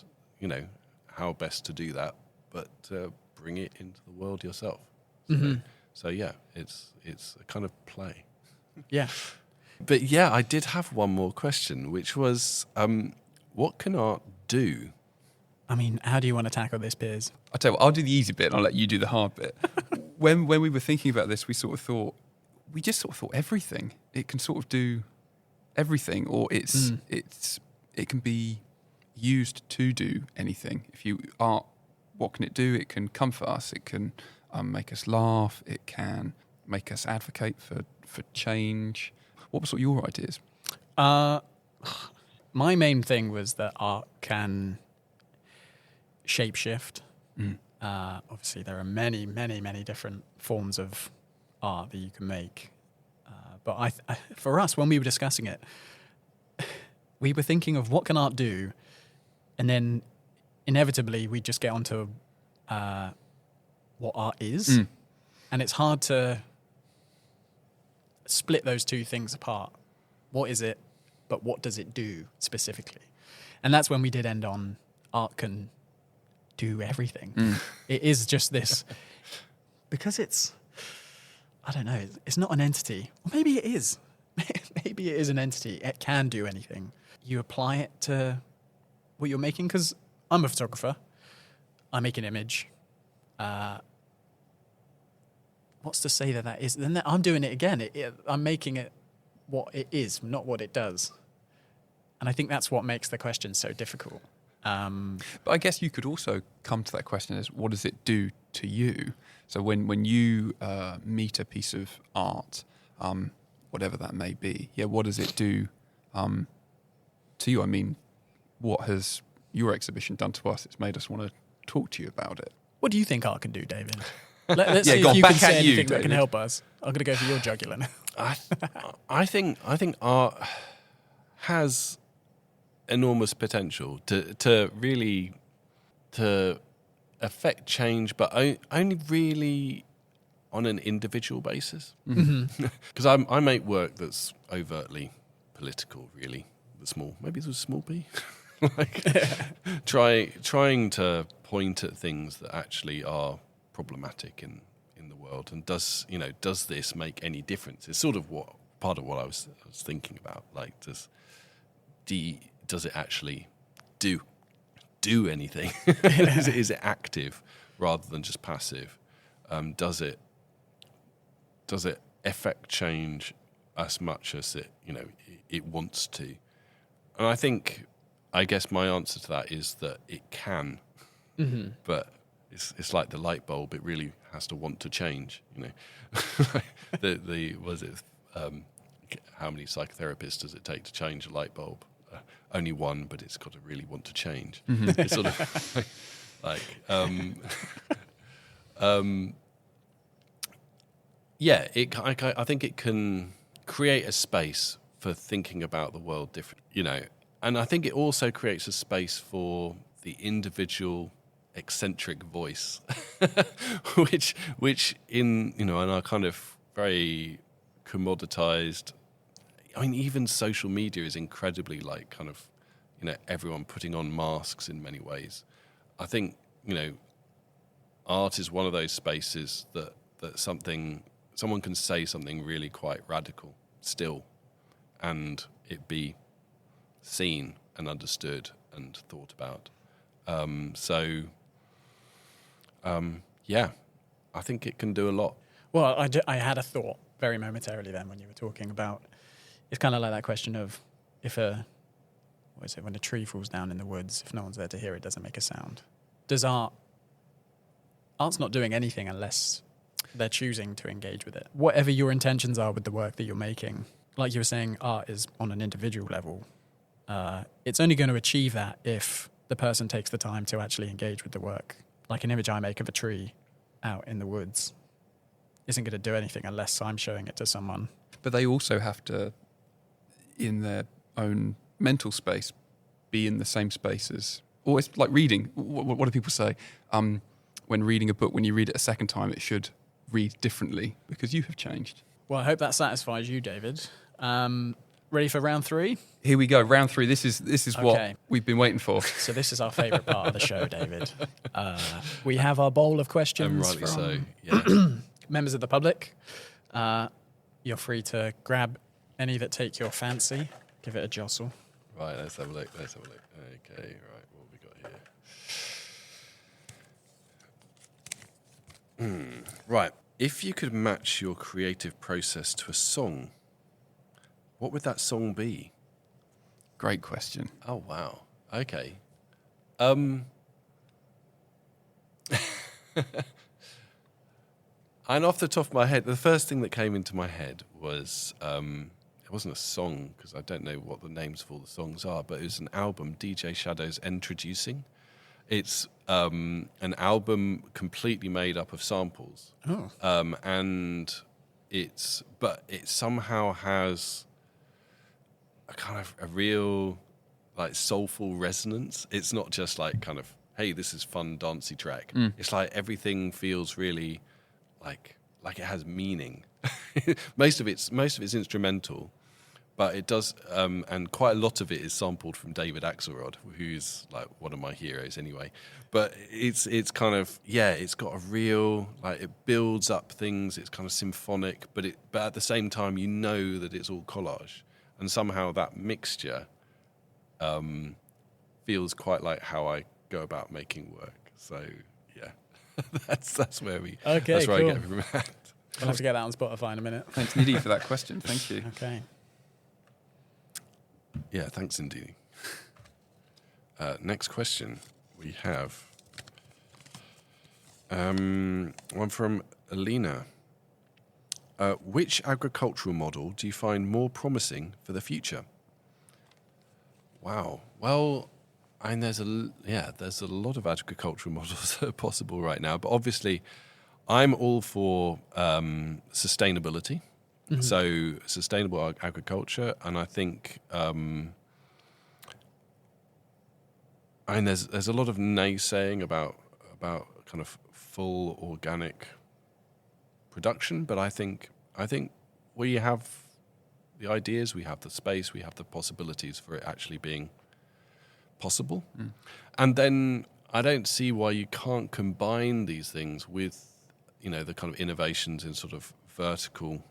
how best to do that, but bring it into the world yourself. So yeah, it's a kind of play. Yeah. But yeah, I did have one more question, which was, what can art do? I mean, how do you want to tackle this, Piers? I'll tell you what, I'll do the easy bit and I'll let you do the hard bit. When we were thinking about this, we just sort of thought everything. It can sort of do everything, or it can be used to do anything. Art, what can it do? It can comfort us. It can make us laugh. It can make us advocate for change. What were sort of your ideas? My main thing was that art can shapeshift. Obviously, there are many, many, many different forms of art that you can make. But for us, when we were discussing it, we were thinking of what can art do, and then inevitably we just get onto what art is. And it's hard to split those two things apart. What is it, but what does it do specifically? And that's when we did end on art can do everything. It is just this, because it's, I don't know, it's not an entity. Or maybe it is. Maybe it is an entity. It can do anything. You apply it to what you're making, because I'm a photographer. I make an image. What's to say that is? Then I'm doing it again. I'm making it what it is, not what it does. And I think that's what makes the question so difficult. But I guess you could also come to that question as, what does it do to you? So when you meet a piece of art, whatever that may be, what does it do to you? I mean, what has your exhibition done to us? It's made us want to talk to you about it. What do you think art can do, David? Let's see if you can say anything that can help us. I'm going to go for your jugular now. I think art has enormous potential to really affect change, but only really on an individual basis. Because I make work that's overtly political, really. Maybe it's a small p. Trying to point at things that actually are problematic in the world, and does this make any difference? It's sort of part of what I was thinking about. Like, does it actually do anything? Is it active rather than just passive? Does it affect change as much as it wants to? And I guess my answer to that is that it can, but it's like the light bulb. It really has to want to change. How many psychotherapists does it take to change a light bulb? Only one, but it's got to really want to change. It's sort of like, I think it can create a space for thinking about the world different, and I think it also creates a space for the individual eccentric voice, which in our kind of very commoditized, I mean, even social media is incredibly like kind of, everyone putting on masks in many ways. I think, art is one of those spaces that someone can say something really quite radical still, and it be seen and understood and thought about. I think it can do a lot. Well, I had a thought very momentarily then when you were talking about, it's kind of like that question of when a tree falls down in the woods, if no one's there to hear it, doesn't make a sound. Does art's not doing anything unless they're choosing to engage with it. Whatever your intentions are with the work that you're making, like you were saying, art is on an individual level. It's only going to achieve that if the person takes the time to actually engage with the work. Like an image I make of a tree out in the woods isn't going to do anything unless I'm showing it to someone. But they also have to, in their own mental space, be in the same space as... Or it's like reading. What do people say? When reading a book, when you read it a second time, it should read differently because you have changed. Well, I hope that satisfies you, David. Ready for round 3? Here we go, round 3. This is Okay. what we've been waiting for. So this is our favourite part of the show, David. We have our bowl of questions And rightly from so, yeah. members of the public. You're free to grab any that take your fancy. Give it a jostle. Right, let's have a look. Okay, right, what have we got here? Right, if you could match your creative process to a song, what would that song be? Great question. Oh, wow. Okay. And off the top of my head, the first thing that came into my head was, it wasn't a song, because I don't know what the names of all the songs are, but it was an album, DJ Shadow's Introducing. It's an album completely made up of samples. Oh. And it somehow has a kind of a real, like, soulful resonance. It's not just like kind of, hey, this is fun, dancey track. It's like everything feels really like it has meaning. Most of it's instrumental, but it does, and quite a lot of it is sampled from David Axelrod, who's like one of my heroes anyway. But it's kind of, yeah, it's got a real, like, it builds up things. It's kind of symphonic, but at the same time, you know that it's all collage, and somehow that mixture feels quite like how I go about making work. So yeah, that's where I get it from that. I'll have to get that on Spotify in a minute. Thanks, Nidhi, for that question. Thank you. Okay. Yeah, thanks, Indini. Next question we have one from Alina. Which agricultural model do you find more promising for the future? Wow. Well, and there's a lot of agricultural models that are possible right now, but obviously I'm all for sustainability. Mm-hmm. So sustainable agriculture, and I think there's a lot of naysaying about kind of full organic production, but I think we have the ideas, we have the space, we have the possibilities for it actually being possible. And then I don't see why you can't combine these things with, the kind of innovations in sort of vertical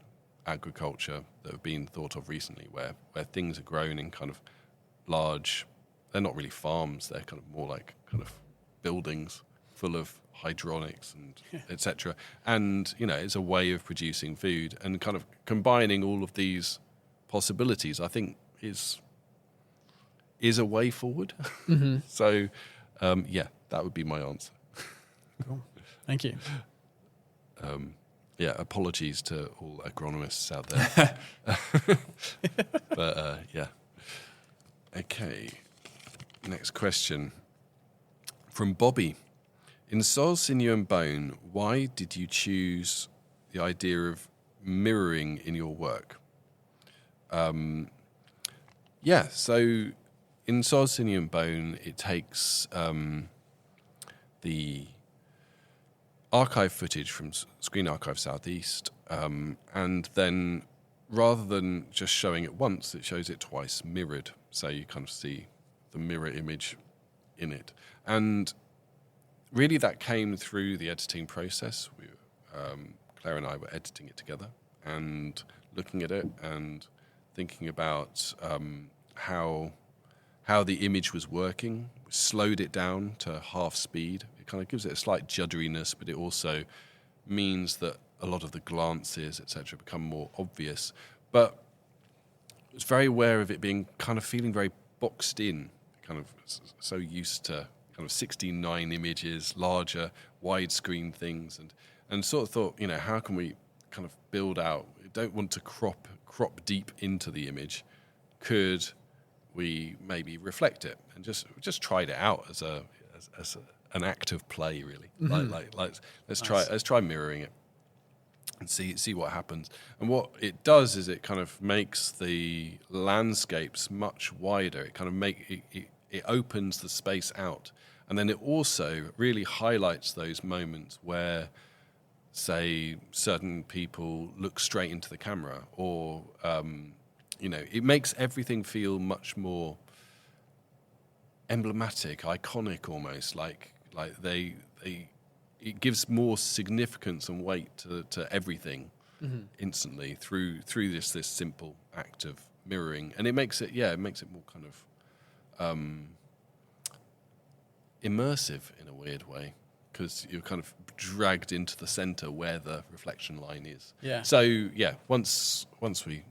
agriculture that have been thought of recently, where things are grown in kind of large, they're not really farms, they're kind of more like kind of buildings full of hydronics and etc. And it's a way of producing food, and kind of combining all of these possibilities, I think is a way forward. Mm-hmm. So that would be my answer. Cool. Thank you. Apologies to all agronomists out there. But yeah. Okay. Next question from Bobby. In Soul, Sinew and Bone, why did you choose the idea of mirroring in your work? So in Soul, Sinew and Bone, it takes the archive footage from Screen Archive Southeast, and then rather than just showing it once, it shows it twice mirrored. So you kind of see the mirror image in it. And really that came through the editing process. Claire and I were editing it together and looking at it and thinking about how the image was working. We slowed it down to half speed. It kind of gives it a slight judderiness, but it also means that a lot of the glances, etc., become more obvious. But I was very aware of it being kind of feeling very boxed in, kind of so used to kind of 16:9 images, larger, widescreen things, and sort of thought, how can we kind of build out? We don't want to crop deep into the image. Could we maybe reflect it and just tried it out as an act of play, really. Let's try mirroring it and see what happens. And what it does is it kind of makes the landscapes much wider. It kind of it opens the space out, and then it also really highlights those moments where, say, certain people look straight into the camera, or it makes everything feel much more emblematic, iconic, almost like it gives more significance and weight to everything instantly through this simple act of mirroring, and it makes it more kind of immersive in a weird way, because you're kind of dragged into the center where the reflection line is. Yeah. So yeah, once we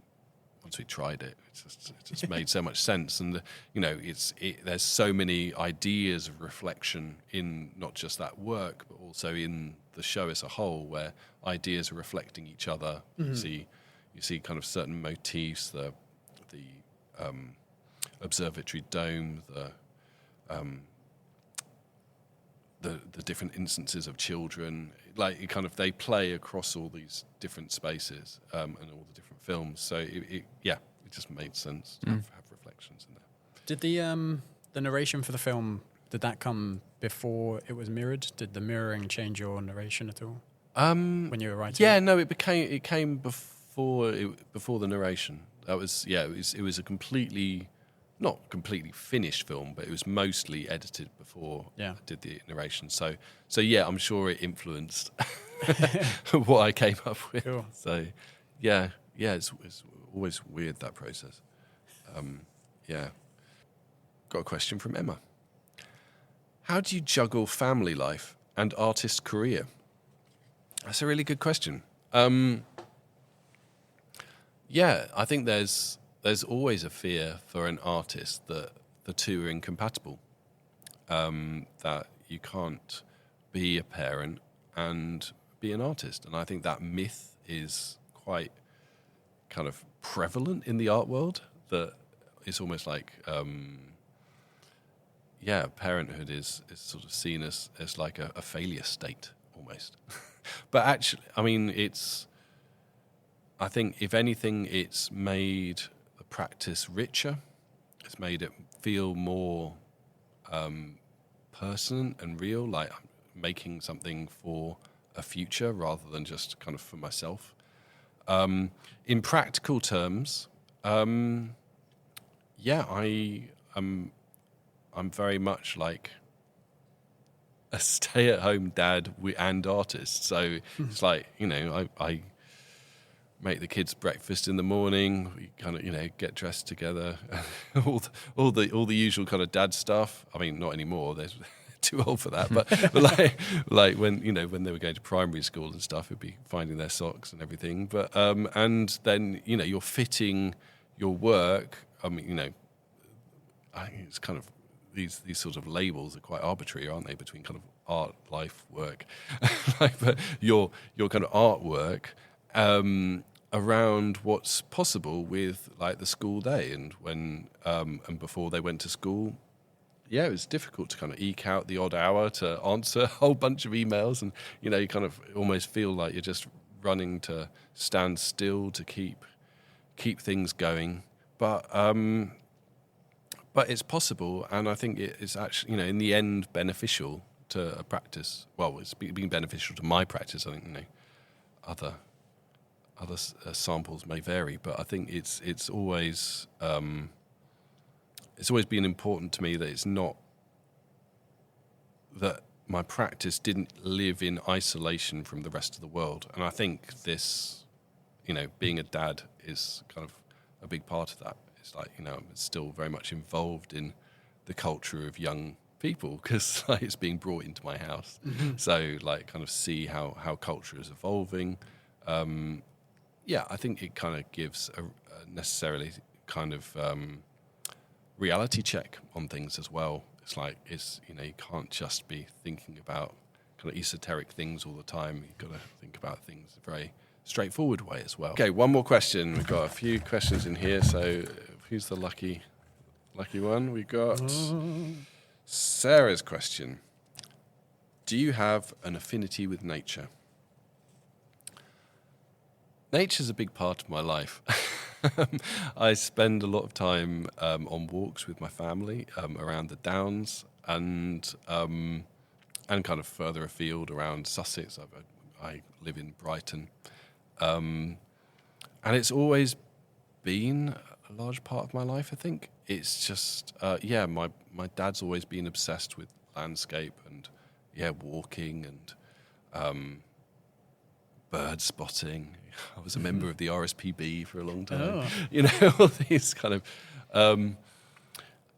tried it, it just made so much sense, and there's so many ideas of reflection in not just that work, but also in the show as a whole, where ideas are reflecting each other. You see kind of certain motifs, the observatory dome, the different instances of children, they play across all these different spaces and all the different films. So it just made sense to have reflections in there. Did the narration for the film, did that come before it was mirrored? Did the mirroring change your narration at all when you were writing? Yeah, no, it came before the narration. That was it was a not completely finished film, but it was mostly edited before I did the narration. So yeah, I'm sure it influenced what I came up with. Cool. So yeah, it's always weird, that process. Got a question from Emma. How do you juggle family life and artist career? That's a really good question. I think there's always a fear for an artist that the two are incompatible, that you can't be a parent and be an artist. And I think that myth is quite kind of prevalent in the art world, that it's almost like, parenthood is sort of seen as like a failure state almost. But actually, I mean, I think if anything, it's made the practice richer. It's made it feel more personal and real, like I'm making something for a future rather than just kind of for myself. In practical terms, I'm very much like a stay-at-home dad and artist. So it's like, I make the kids breakfast in the morning. We kind of, get dressed together. all the usual kind of dad stuff. I mean, not anymore. They're too old for that. But like when when they were going to primary school and stuff, it'd be finding their socks and everything. But and then you're fitting your work. I mean, I think it's kind of these sort of labels are quite arbitrary, aren't they? Between kind of art, life, work, but your kind of artwork. Around what's possible with like the school day, and when and before they went to school, it was difficult to kind of eke out the odd hour to answer a whole bunch of emails, and you kind of almost feel like you're just running to stand still to keep things going. But it's possible, and I think it's actually in the end beneficial to a practice. Well, it's been beneficial to my practice. I think other samples may vary, but I think it's always been important to me that it's not that my practice didn't live in isolation from the rest of the world. And I think this, being a dad is kind of a big part of that. It's like, I'm still very much involved in the culture of young people because it's being brought into my house. Mm-hmm. So kind of see how culture is evolving. I think it kind of gives a necessarily kind of reality check on things as well. It's like you can't just be thinking about kind of esoteric things all the time. You've got to think about things a very straightforward way as well. Okay, one more question. We've got a few questions in here. So who's the lucky Lucky one. We got Sarah's question. Do you have an affinity with nature? Nature's a big part of my life. I spend a lot of time on walks with my family around the Downs and kind of further afield around Sussex. I live in Brighton. And it's always been a large part of my life, I think. It's just, my dad's always been obsessed with landscape and, walking and bird spotting. I was a member of the RSPB for a long time. Oh. All these kind of... and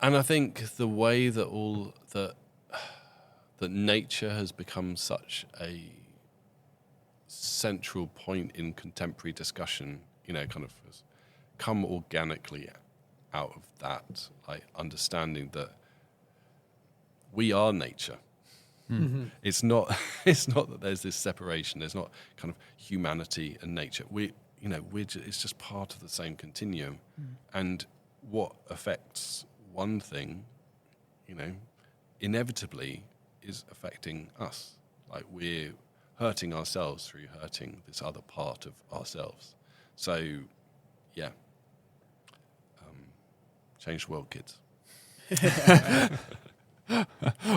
I think the way that that nature has become such a central point in contemporary discussion, kind of has come organically out of that, like understanding that we are nature. Mm-hmm. It's not that there's this separation. There's not kind of humanity and nature. It's just part of the same continuum. And what affects one thing, inevitably is affecting us. Like we're hurting ourselves through hurting this other part of ourselves. So, change the world, kids.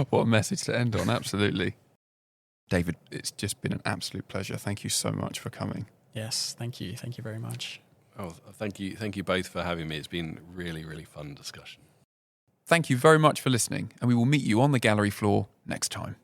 What a message to end on, absolutely. David, it's just been an absolute pleasure. Thank you so much for coming. Yes, thank you. Thank you very much. Oh, thank you both for having me. It's been really, really fun discussion. Thank you very much for listening, and we will meet you on the gallery floor next time.